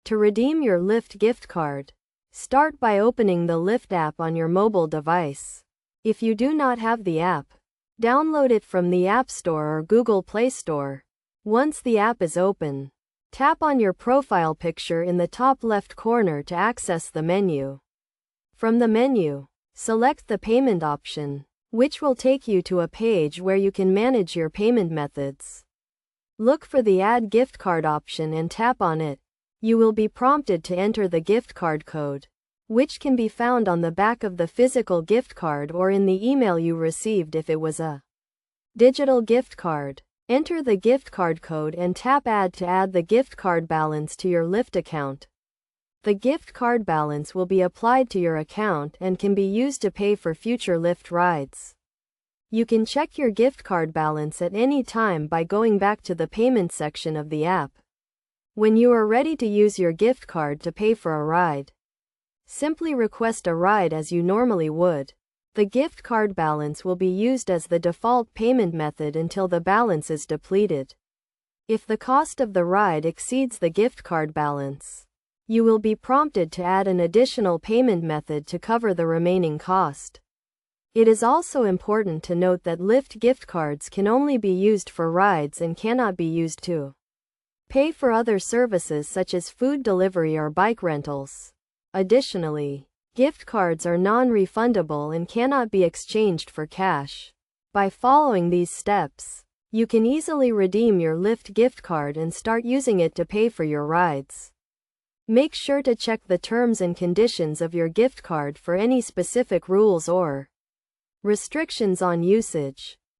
To redeem your Lyft gift card, start by opening the Lyft app on your mobile device. If you do not have the app, download it from the App Store or Google Play Store. Once the app is open, tap on your profile picture in the top left corner to access the menu. From the menu, select the payment option, which will take you to a page where you can manage your payment methods. Look for the Add Gift Card option and tap on it. You will be prompted to enter the gift card code, which can be found on the back of the physical gift card or in the email you received if it was a digital gift card. Enter the gift card code and tap Add to add the gift card balance to your Lyft account. The gift card balance will be applied to your account and can be used to pay for future Lyft rides. You can check your gift card balance at any time by going back to the payment section of the app. When you are ready to use your gift card to pay for a ride, simply request a ride as you normally would. The gift card balance will be used as the default payment method until the balance is depleted. If the cost of the ride exceeds the gift card balance, you will be prompted to add an additional payment method to cover the remaining cost. It is also important to note that Lyft gift cards can only be used for rides and cannot be used to pay for other services such as food delivery or bike rentals. Additionally, gift cards are non-refundable and cannot be exchanged for cash. By following these steps, you can easily redeem your Lyft gift card and start using it to pay for your rides. Make sure to check the terms and conditions of your gift card for any specific rules or restrictions on usage.